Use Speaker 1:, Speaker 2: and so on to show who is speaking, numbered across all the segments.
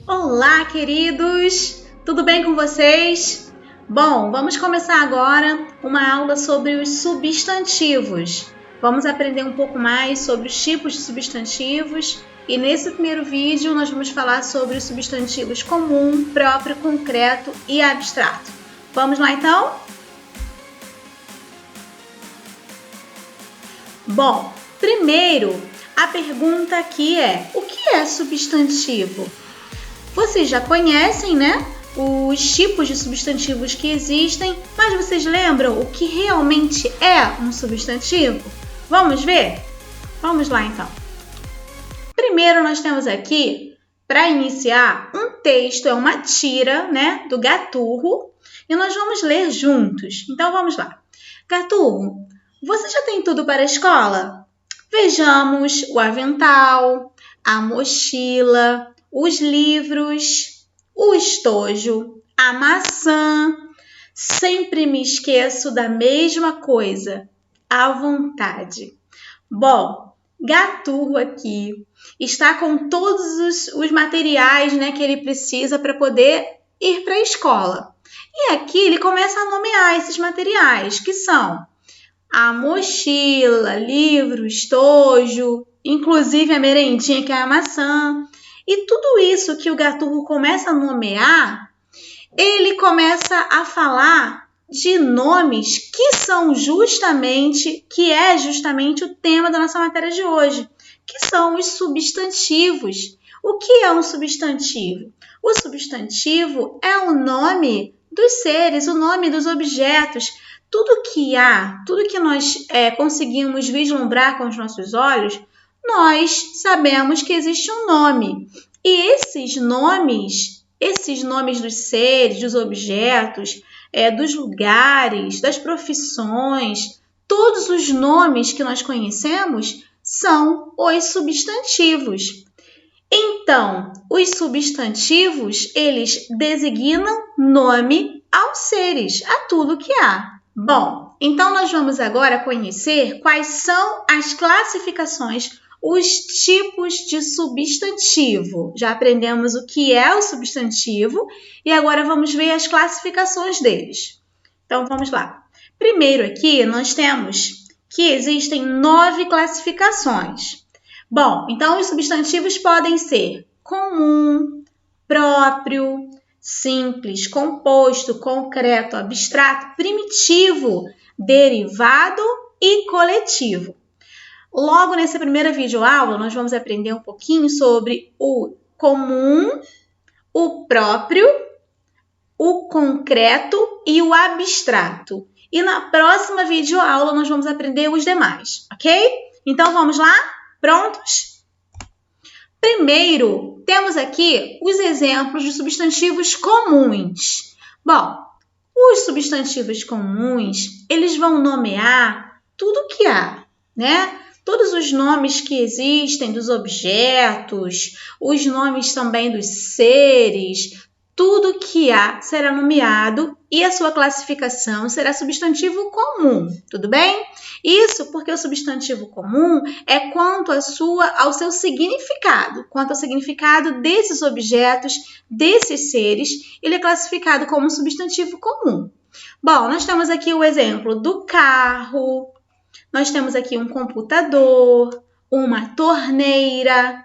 Speaker 1: Olá, queridos! Tudo bem com vocês? Bom, vamos começar agora uma aula sobre os substantivos. Vamos aprender um pouco mais sobre os tipos de substantivos e nesse primeiro vídeo nós vamos falar sobre os substantivos comum, próprio, concreto e abstrato. Vamos lá então? Bom, primeiro a pergunta aqui é: o que é substantivo? Vocês já conhecem, né, os tipos de substantivos que existem, mas vocês lembram o que realmente é um substantivo? Vamos ver? Vamos lá então. Primeiro nós temos aqui, para iniciar, um texto, é uma tira, né, do Gaturro, e nós vamos ler juntos. Então vamos lá. Gaturro, você já tem tudo para a escola? Vejamos o avental, a mochila, os livros, o estojo, a maçã. Sempre me esqueço da mesma coisa, à vontade. Bom, Gaturro aqui está com todos os materiais, né, que ele precisa para poder ir para a escola. E aqui ele começa a nomear esses materiais, que são a mochila, livro, estojo, inclusive a merendinha, que é a maçã. E tudo isso que o Gaturro começa a nomear, ele começa a falar de nomes que é justamente o tema da nossa matéria de hoje, que são os substantivos. O que é um substantivo? O substantivo é o nome dos seres, o nome dos objetos. Tudo que nós conseguimos vislumbrar com os nossos olhos, nós sabemos que existe um nome. E esses nomes dos seres, dos objetos, dos lugares, das profissões, todos os nomes que nós conhecemos são os substantivos. Então, os substantivos, eles designam nome aos seres, a tudo que há. Bom, então nós vamos agora conhecer quais são as classificações, os tipos de substantivo. Já aprendemos o que é o substantivo e agora vamos ver as classificações deles. Então, vamos lá. Primeiro aqui, nós temos que existem 9 classificações. Bom, então os substantivos podem ser comum, próprio, simples, composto, concreto, abstrato, primitivo, derivado e coletivo. Logo nessa primeira videoaula, nós vamos aprender um pouquinho sobre o comum, o próprio, o concreto e o abstrato. E na próxima videoaula, nós vamos aprender os demais, ok? Então, vamos lá? Prontos? Primeiro, temos aqui os exemplos de substantivos comuns. Bom, os substantivos comuns, eles vão nomear tudo que há, né? Todos os nomes que existem dos objetos, os nomes também dos seres, tudo que há será nomeado e a sua classificação será substantivo comum, tudo bem? Isso porque o substantivo comum é quanto ao seu significado, quanto ao significado desses objetos, desses seres, ele é classificado como um substantivo comum. Bom, nós temos aqui o exemplo do carro, nós temos aqui um computador, uma torneira,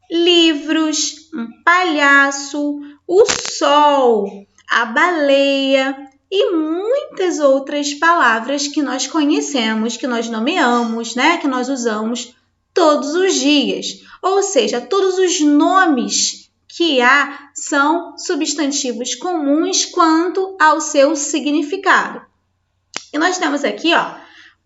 Speaker 1: livros, um palhaço, o sol, a baleia e muitas outras palavras que nós conhecemos, que nós nomeamos, né, que nós usamos todos os dias. Ou seja, todos os nomes que há são substantivos comuns quanto ao seu significado. E nós temos aqui,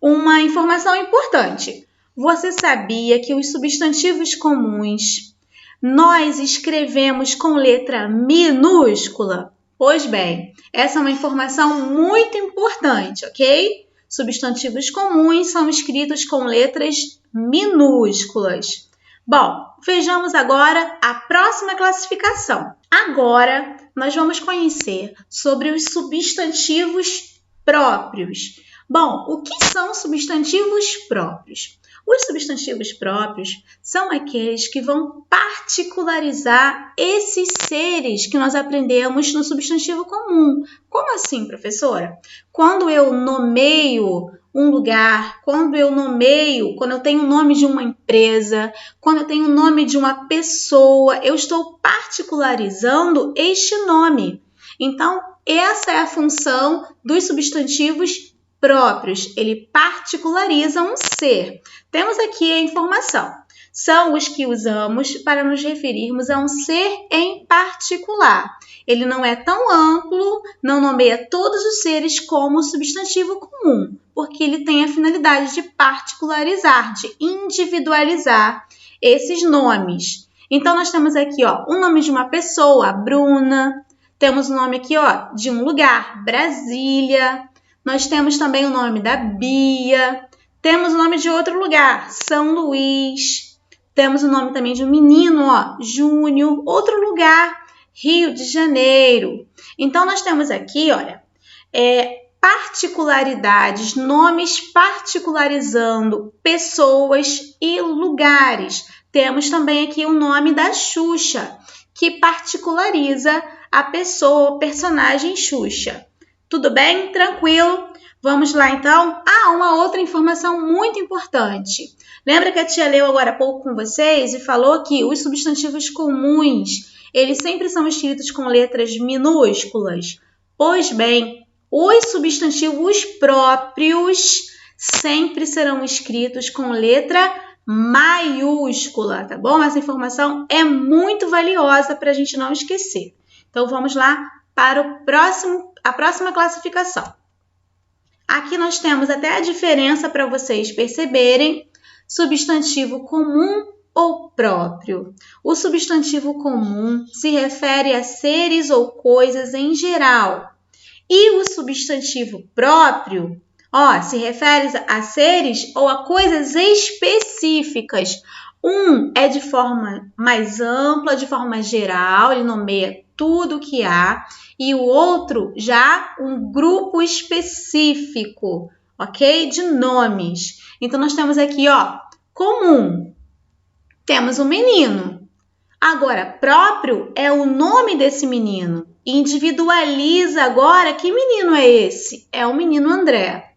Speaker 1: uma informação importante. Você sabia que os substantivos comuns nós escrevemos com letra minúscula? Pois bem, essa é uma informação muito importante, ok? Substantivos comuns são escritos com letras minúsculas. Bom, vejamos agora a próxima classificação. Agora, nós vamos conhecer sobre os substantivos próprios. Bom, o que são substantivos próprios? Os substantivos próprios são aqueles que vão particularizar esses seres que nós aprendemos no substantivo comum. Como assim, professora? Quando eu nomeio um lugar, quando eu tenho o nome de uma empresa, quando eu tenho o nome de uma pessoa, eu estou particularizando este nome. Então, essa é a função dos substantivos próprios. Ele particulariza um ser. Temos aqui a informação. São os que usamos para nos referirmos a um ser em particular. Ele não é tão amplo, não nomeia todos os seres como o substantivo comum, porque ele tem a finalidade de particularizar, de individualizar esses nomes. Então, nós temos aqui o nome de uma pessoa, Bruna. Temos o nome aqui de um lugar, Brasília. Nós temos também o nome da Bia. Temos o nome de outro lugar, São Luís. Temos o nome também de um menino, Júnior. Outro lugar, Rio de Janeiro. Então, nós temos aqui, particularidades, nomes particularizando pessoas e lugares. Temos também aqui o nome da Xuxa, que particulariza a pessoa, o personagem Xuxa. Tudo bem? Tranquilo? Vamos lá, então. Uma outra informação muito importante. Lembra que a tia leu agora há pouco com vocês e falou que os substantivos comuns, eles sempre são escritos com letras minúsculas? Pois bem, os substantivos próprios sempre serão escritos com letra maiúscula, tá bom? Essa informação é muito valiosa para a gente não esquecer. Então, vamos lá para a próxima classificação. Aqui nós temos até a diferença para vocês perceberem: substantivo comum ou próprio. O substantivo comum se refere a seres ou coisas em geral. E o substantivo próprio, se refere a seres ou a coisas específicas. Um é de forma mais ampla, de forma geral, ele nomeia tudo o que há, e o outro já um grupo específico, ok? De nomes. Então, nós temos aqui, comum. Temos um menino. Agora, próprio é o nome desse menino. Individualiza agora, que menino é esse? É o menino André.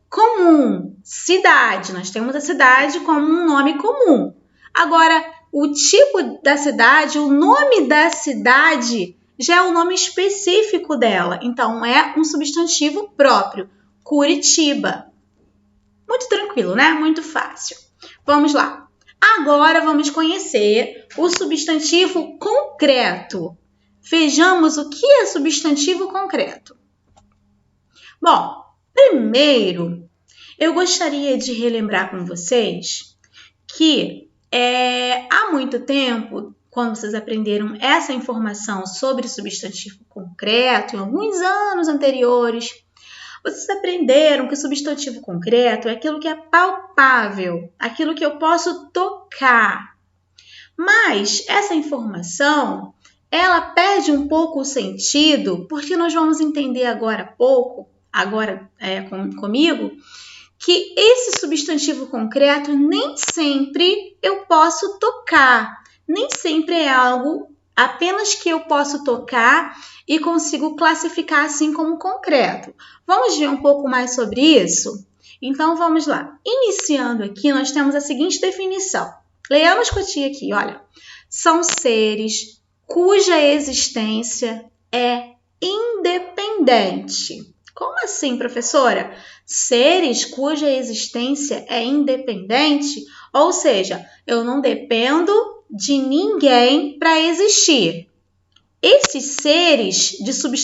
Speaker 1: Comum, cidade. Nós temos a cidade como um nome comum. Agora, o tipo da cidade, o nome da cidade, já é o nome específico dela. Então, é um substantivo próprio. Curitiba. Muito tranquilo, né? Muito fácil. Vamos lá. Agora, vamos conhecer o substantivo concreto. Vejamos o que é substantivo concreto. Bom, primeiro, eu gostaria de relembrar com vocês que há muito tempo, quando vocês aprenderam essa informação sobre substantivo concreto, em alguns anos anteriores, vocês aprenderam que o substantivo concreto é aquilo que é palpável, aquilo que eu posso tocar. Mas essa informação, ela perde um pouco o sentido, porque nós vamos entender agora comigo, que esse substantivo concreto nem sempre eu posso tocar, nem sempre é algo apenas que eu posso tocar e consigo classificar assim como concreto. Vamos ver um pouco mais sobre isso? Então, vamos lá. Iniciando aqui, nós temos a seguinte definição. Leiamos com a tia aqui, olha. São seres cuja existência é independente. Como assim, professora? Seres cuja existência é independente, ou seja, eu não dependo de ninguém para existir. Esses seres,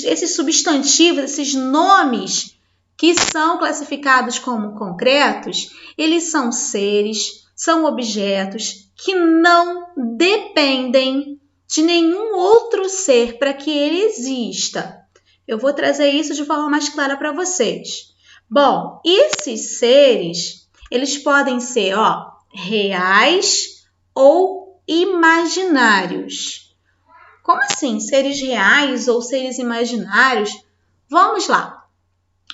Speaker 1: esses substantivos, esses nomes que são classificados como concretos, eles são seres, são objetos que não dependem de nenhum outro ser para que ele exista. Eu vou trazer isso de forma mais clara para vocês. Bom, esses seres, eles podem ser, reais ou imaginários. Como assim? Seres reais ou seres imaginários? Vamos lá.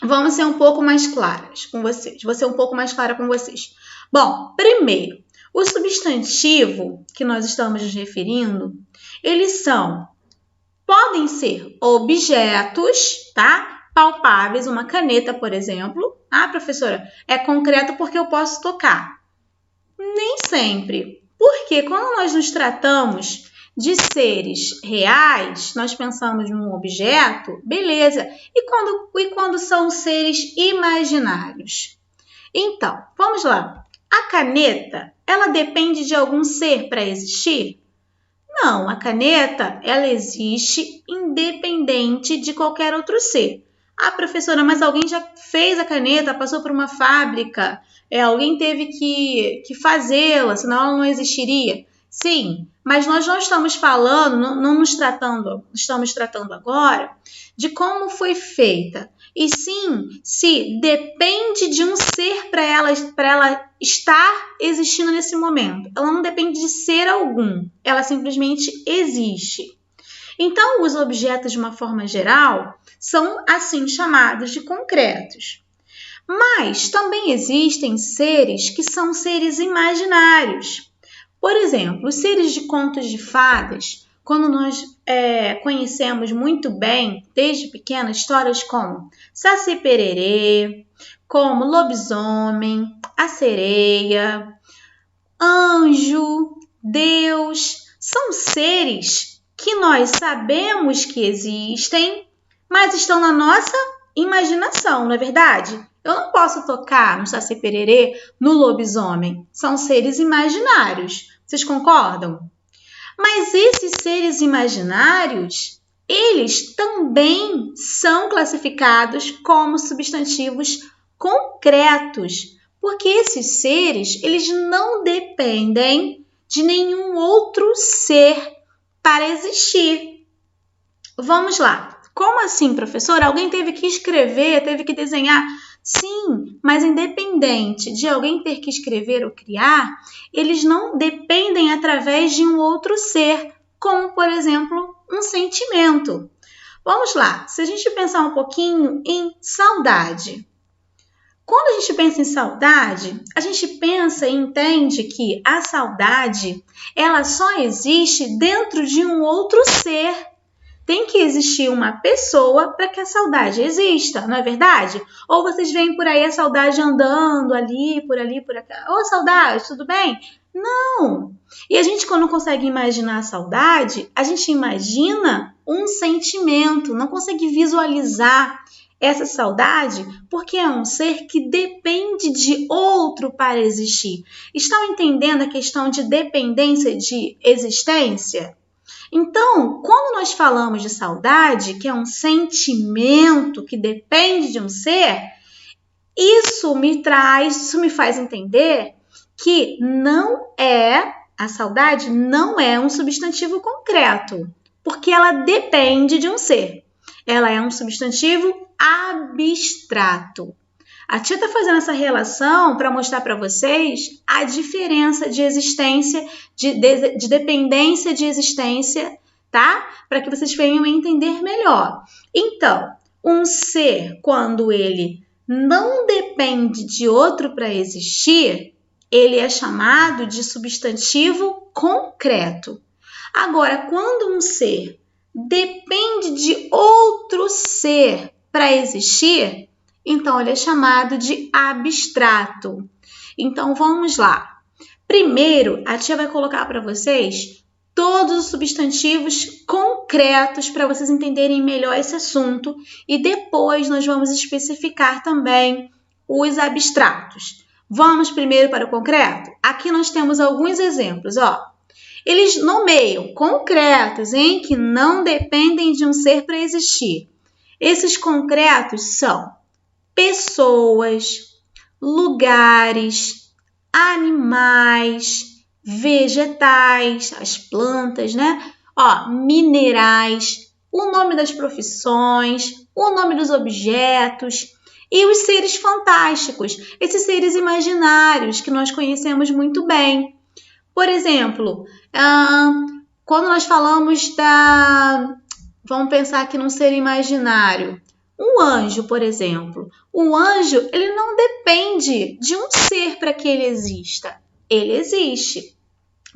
Speaker 1: Vamos ser um pouco mais claras com vocês. Vou ser um pouco mais clara com vocês. Bom, primeiro, o substantivo que nós estamos nos referindo, podem ser objetos, tá? Palpáveis, uma caneta, por exemplo. Ah, professora, é concreto porque eu posso tocar. Nem sempre. Porque quando nós nos tratamos de seres reais, nós pensamos num objeto, beleza. E quando são seres imaginários? Então, vamos lá. A caneta, ela depende de algum ser para existir? Não, a caneta, ela existe independente de qualquer outro ser. Ah, professora, mas alguém já fez a caneta, passou por uma fábrica, alguém teve que fazê-la, senão ela não existiria. Sim, mas nós não estamos falando, não estamos tratando agora de como foi feita. E sim, se depende de um ser para ela estar existindo nesse momento. Ela não depende de ser algum, ela simplesmente existe. Então, os objetos, de uma forma geral, são assim chamados de concretos. Mas também existem seres que são seres imaginários. Por exemplo, os seres de contos de fadas, quando nós conhecemos muito bem, desde pequena, histórias como Saci Pererê, como lobisomem, a sereia, anjo, Deus, são seres que nós sabemos que existem, mas estão na nossa imaginação, não é verdade? Eu não posso tocar no Saci Pererê, no lobisomem. São seres imaginários. Vocês concordam? Mas esses seres imaginários, eles também são classificados como substantivos concretos, porque esses seres, eles não dependem de nenhum outro ser para existir. Vamos lá. Como assim, professora? Alguém teve que escrever, teve que desenhar? Sim, mas independente de alguém ter que escrever ou criar, eles não dependem através de um outro ser, como, por exemplo, um sentimento. Vamos lá, se a gente pensar um pouquinho em saudade. Quando a gente pensa em saudade, a gente pensa e entende que a saudade, ela só existe dentro de um outro ser. Tem que existir uma pessoa para que a saudade exista, não é verdade? Ou vocês veem por aí a saudade andando ali, por cá. Ô, saudade, tudo bem? Não! E a gente, quando consegue imaginar a saudade, a gente imagina um sentimento, não consegue visualizar essa saudade porque é um ser que depende de outro para existir. Estão entendendo a questão de dependência de existência? Então, quando nós falamos de saudade, que é um sentimento que depende de um ser, isso me faz entender que a saudade não é um substantivo concreto, porque ela depende de um ser. Ela é um substantivo abstrato. A tia está fazendo essa relação para mostrar para vocês a diferença de existência, de dependência de existência, tá? Para que vocês venham a entender melhor. Então, um ser, quando ele não depende de outro para existir, ele é chamado de substantivo concreto. Agora, quando um ser depende de outro ser para existir, então ele é chamado de abstrato. Então vamos lá. Primeiro, a tia vai colocar para vocês todos os substantivos concretos para vocês entenderem melhor esse assunto e depois nós vamos especificar também os abstratos. Vamos primeiro para o concreto? Aqui nós temos alguns exemplos, ó. Eles nomeiam concretos, que não dependem de um ser para existir. Esses concretos são pessoas, lugares, animais, vegetais, as plantas, né? Minerais, o nome das profissões, o nome dos objetos e os seres fantásticos, esses seres imaginários que nós conhecemos muito bem. Por exemplo, quando nós falamos vamos pensar aqui num ser imaginário, Um anjo, por exemplo. O anjo, ele não depende de um ser para que ele exista. Ele existe.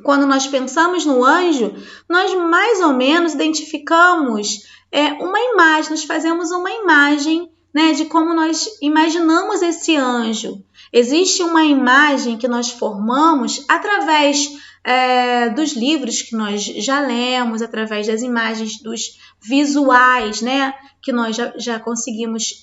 Speaker 1: Quando nós pensamos no anjo, nós mais ou menos identificamos uma imagem, nós fazemos uma imagem, né, de como nós imaginamos esse anjo. Existe uma imagem que nós formamos através dos livros que nós já lemos, através das imagens, dos visuais, né, que nós já conseguimos,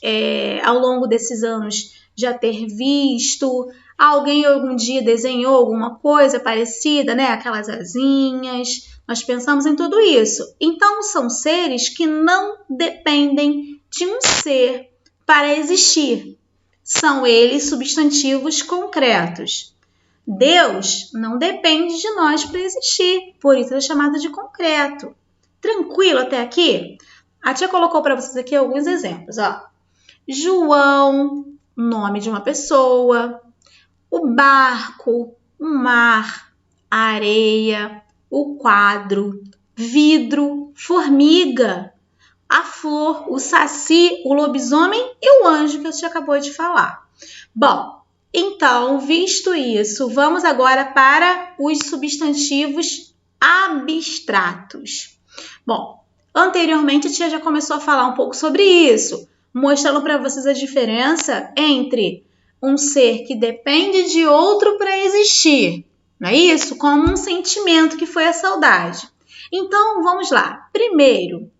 Speaker 1: ao longo desses anos, já ter visto. Alguém algum dia desenhou alguma coisa parecida, né? Aquelas asinhas. Nós pensamos em tudo isso. Então, são seres que não dependem de um ser para existir. São eles substantivos concretos. Deus não depende de nós para existir, por isso é chamado de concreto. Tranquilo até aqui? A tia colocou para vocês aqui alguns exemplos. Ó. João, nome de uma pessoa. O barco, o mar, a areia, o quadro, vidro, formiga, a flor, o saci, o lobisomem e o anjo que você acabou de falar. Bom, então, visto isso, vamos agora para os substantivos abstratos. Bom, anteriormente a tia já começou a falar um pouco sobre isso, mostrando para vocês a diferença entre um ser que depende de outro para existir, não é isso? Como um sentimento que foi a saudade. Então, vamos lá. Primeiro,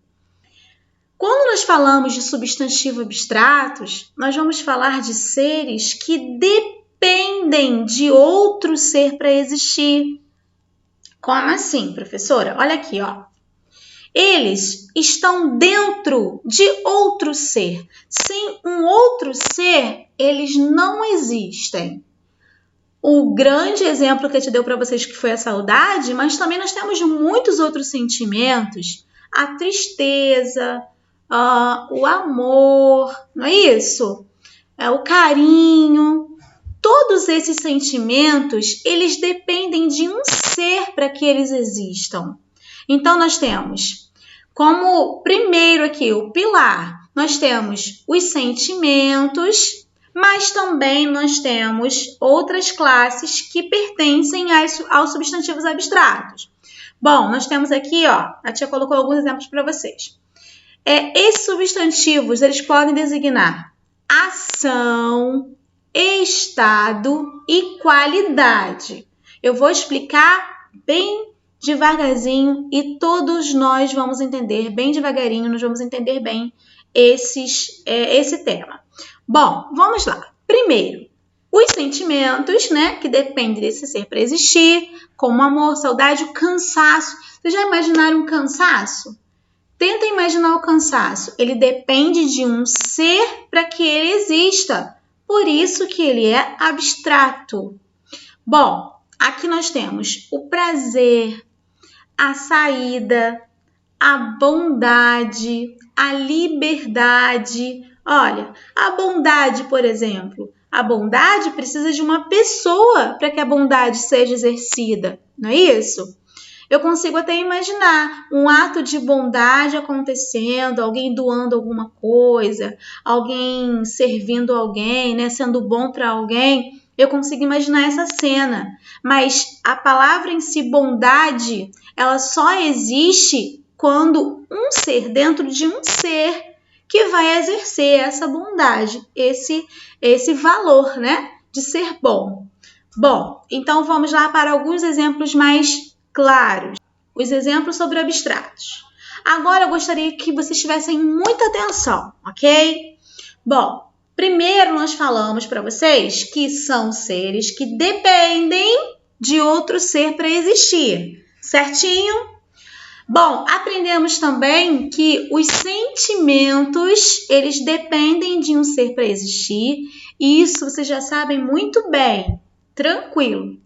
Speaker 1: quando nós falamos de substantivos abstratos, nós vamos falar de seres que dependem de outro ser para existir. Como assim, professora? Olha aqui, ó. Eles estão dentro de outro ser. Sem um outro ser, eles não existem. O grande exemplo que eu te dei para vocês que foi a saudade, mas também nós temos muitos outros sentimentos. A tristeza, o amor, não é isso? O carinho. Todos esses sentimentos, eles dependem de um ser para que eles existam. Então, nós temos como primeiro aqui o pilar, nós temos os sentimentos, mas também nós temos outras classes que pertencem aos substantivos abstratos. Bom, nós temos aqui, ó, a tia colocou alguns exemplos para vocês. Esses substantivos, eles podem designar ação, estado e qualidade. Eu vou explicar bem devagarzinho e todos nós vamos entender bem devagarinho, nós vamos entender bem esse tema. Bom, vamos lá. Primeiro, os sentimentos, né, que dependem desse ser para existir, como amor, saudade, o cansaço. Vocês já imaginaram um cansaço? Tenta imaginar o cansaço. Ele depende de um ser para que ele exista. Por isso que ele é abstrato. Bom, aqui nós temos o prazer, a saída, a bondade, a liberdade. Olha, a bondade, por exemplo. A bondade precisa de uma pessoa para que a bondade seja exercida, não é isso? Eu consigo até imaginar um ato de bondade acontecendo, alguém doando alguma coisa, alguém servindo alguém, né, sendo bom para alguém. Eu consigo imaginar essa cena, mas a palavra em si, bondade, ela só existe quando um ser, dentro de um ser, que vai exercer essa bondade, esse valor, né, de ser bom. Bom, então vamos lá para alguns exemplos mais claros. Os exemplos sobre abstratos. Agora eu gostaria que vocês tivessem muita atenção, ok? Bom, primeiro nós falamos para vocês que são seres que dependem de outro ser para existir, certinho? Bom, aprendemos também que os sentimentos, eles dependem de um ser para existir, e isso vocês já sabem muito bem, tranquilo.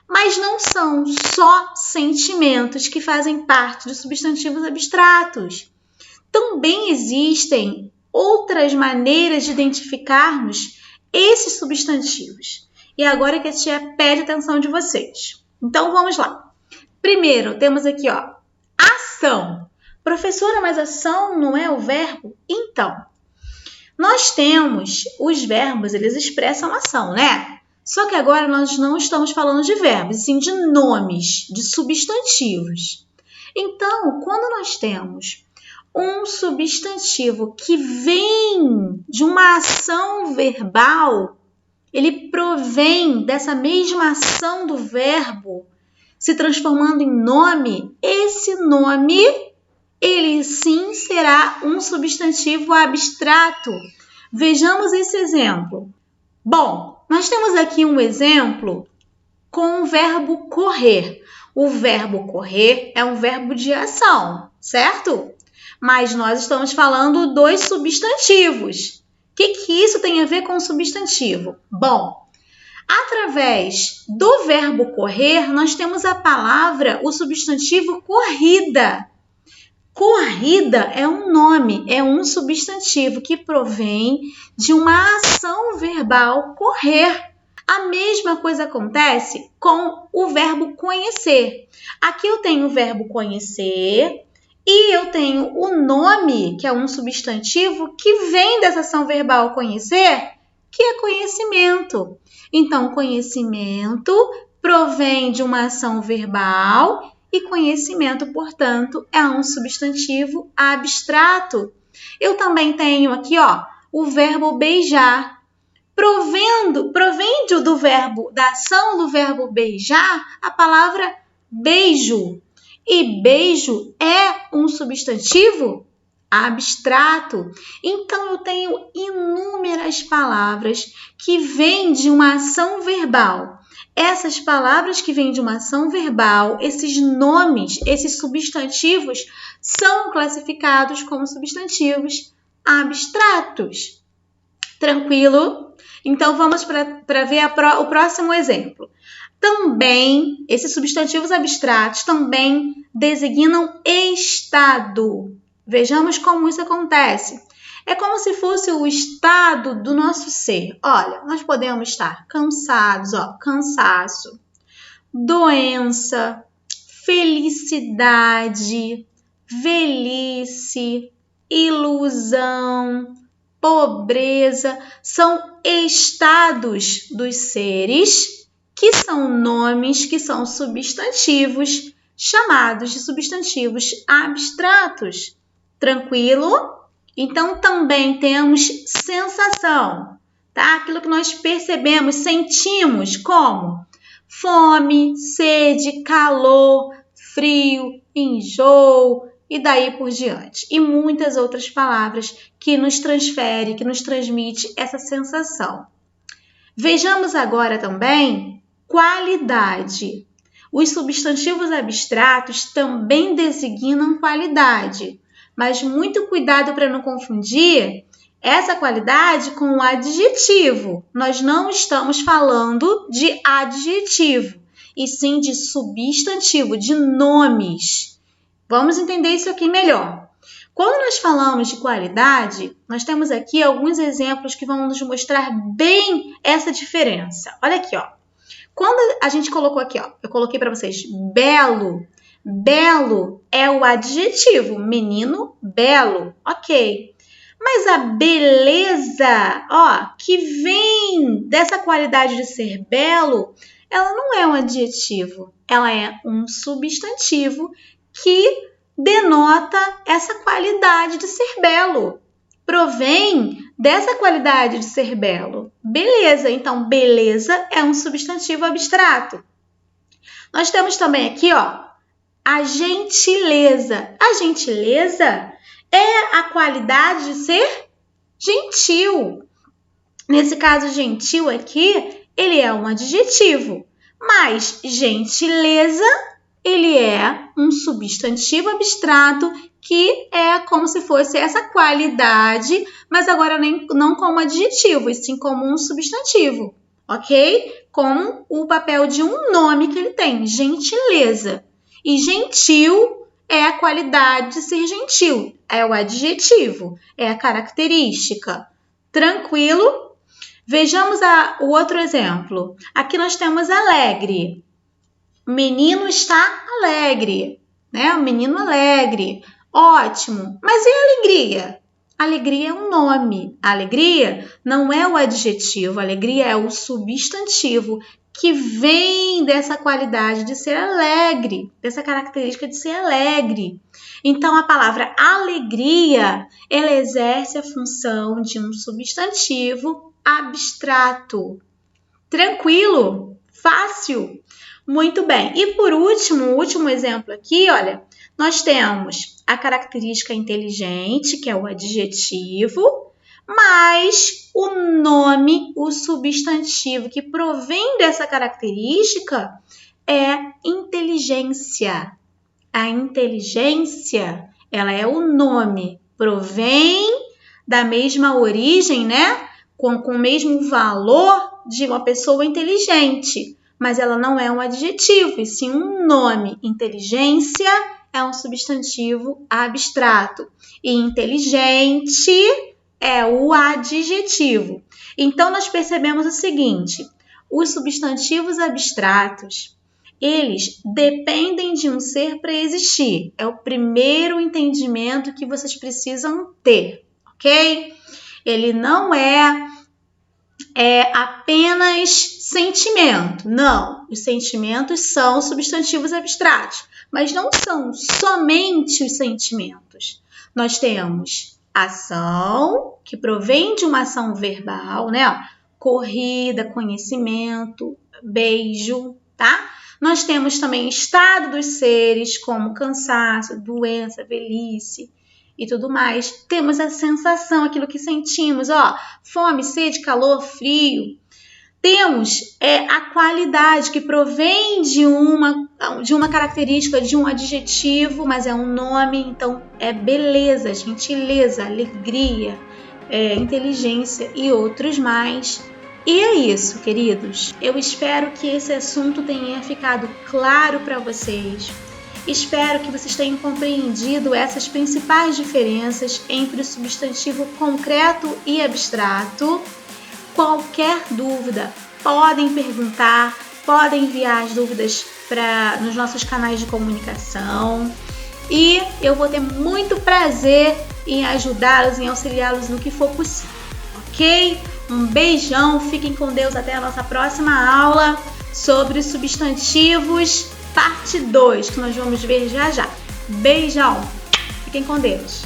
Speaker 1: Mas não são só sentimentos que fazem parte dos substantivos abstratos. Também existem outras maneiras de identificarmos esses substantivos. E agora que a tia pede a atenção de vocês. Então, vamos lá. Primeiro, temos aqui, ó, ação. Professora, mas ação não é o verbo? Então, Nós temos os verbos, eles expressam ação, né? Só que agora nós não estamos falando de verbos, sim de nomes, de substantivos. Então, quando nós temos um substantivo que vem de uma ação verbal, ele provém dessa mesma ação do verbo, se transformando em nome, esse nome, ele sim será um substantivo abstrato. Vejamos esse exemplo. Bom, nós temos aqui um exemplo com o verbo correr. O verbo correr é um verbo de ação, certo? Mas nós estamos falando dos substantivos. O que isso tem a ver com o substantivo? Bom, através do verbo correr, nós temos a palavra, o substantivo corrida. Corrida é um nome, é um substantivo que provém de uma ação verbal correr. A mesma coisa acontece com o verbo conhecer. Aqui eu tenho o verbo conhecer e eu tenho o nome, que é um substantivo, que vem dessa ação verbal conhecer, que é conhecimento. Então, conhecimento provém de uma ação verbal e conhecimento, portanto, é um substantivo abstrato. Eu também tenho aqui, o verbo beijar. Provém do verbo, da ação do verbo beijar, a palavra beijo. E beijo é um substantivo abstrato. Então, eu tenho inúmeras palavras que vêm de uma ação verbal. Essas palavras que vêm de uma ação verbal, esses nomes, esses substantivos, são classificados como substantivos abstratos. Tranquilo? Então, vamos para ver o próximo exemplo. Também, esses substantivos abstratos também designam estado. Vejamos como isso acontece. É como se fosse o estado do nosso ser. Olha, nós podemos estar cansados, cansaço, doença, felicidade, velhice, ilusão, pobreza. São estados dos seres que são nomes, que são substantivos, chamados de substantivos abstratos. Tranquilo? Então, também temos sensação, tá? Aquilo que nós percebemos, sentimos, como fome, sede, calor, frio, enjoo e daí por diante. E muitas outras palavras que nos transferem, que nos transmite essa sensação. Vejamos agora também qualidade. Os substantivos abstratos também designam qualidade. Mas muito cuidado para não confundir essa qualidade com o adjetivo. Nós não estamos falando de adjetivo, e sim de substantivo, de nomes. Vamos entender isso aqui melhor. Quando nós falamos de qualidade, nós temos aqui alguns exemplos que vão nos mostrar bem essa diferença. Olha aqui, Quando a gente colocou aqui, eu coloquei para vocês belo. Belo é o adjetivo, menino belo, ok. Mas a beleza, que vem dessa qualidade de ser belo, ela não é um adjetivo, ela é um substantivo que denota essa qualidade de ser belo. Provém dessa qualidade de ser belo. Beleza, então beleza é um substantivo abstrato. Nós temos também aqui, a gentileza. A gentileza é a qualidade de ser gentil. Nesse caso, gentil aqui, ele é um adjetivo. Mas gentileza, ele é um substantivo abstrato que é como se fosse essa qualidade, mas agora não como adjetivo, e sim como um substantivo, ok? Como o papel de um nome que ele tem, gentileza. E gentil é a qualidade de ser gentil, é o adjetivo, é a característica. Tranquilo? Vejamos o outro exemplo. Aqui nós temos alegre. O menino está alegre, né? O menino alegre. Ótimo. Mas e a alegria? Alegria é um nome. Alegria não é o adjetivo, alegria é o substantivo que vem dessa qualidade de ser alegre, dessa característica de ser alegre. Então, a palavra alegria, ela exerce a função de um substantivo abstrato. Tranquilo? Fácil? Muito bem. E por último, o último exemplo aqui, olha, nós temos a característica inteligente, que é o adjetivo, mas o nome, o substantivo que provém dessa característica é inteligência. A inteligência, ela é o nome, provém da mesma origem, né? Com o mesmo valor de uma pessoa inteligente, mas ela não é um adjetivo, e sim um nome. Inteligência é um substantivo abstrato e inteligente é o adjetivo. Então, nós percebemos o seguinte, os substantivos abstratos, eles dependem de um ser para existir. É o primeiro entendimento que vocês precisam ter, ok? Ele não é apenas sentimento. Não, os sentimentos são substantivos abstratos, mas não são somente os sentimentos. Nós temos ação, que provém de uma ação verbal, né? Corrida, conhecimento, beijo, tá? Nós temos também estado dos seres, como cansaço, doença, velhice e tudo mais. Temos a sensação, aquilo que sentimos, ó, fome, sede, calor, frio. Temos a qualidade que provém de uma característica, de um adjetivo, mas é um nome, então é beleza, gentileza, alegria, inteligência e outros mais. E é isso, queridos. Eu espero que esse assunto tenha ficado claro para vocês. Espero que vocês tenham compreendido essas principais diferenças entre o substantivo concreto e abstrato. Qualquer dúvida, podem perguntar, podem enviar as dúvidas nos nossos canais de comunicação e eu vou ter muito prazer em ajudá-los, em auxiliá-los no que for possível, ok? Um beijão, fiquem com Deus, até a nossa próxima aula sobre substantivos, parte 2, que nós vamos ver já já. Beijão, fiquem com Deus.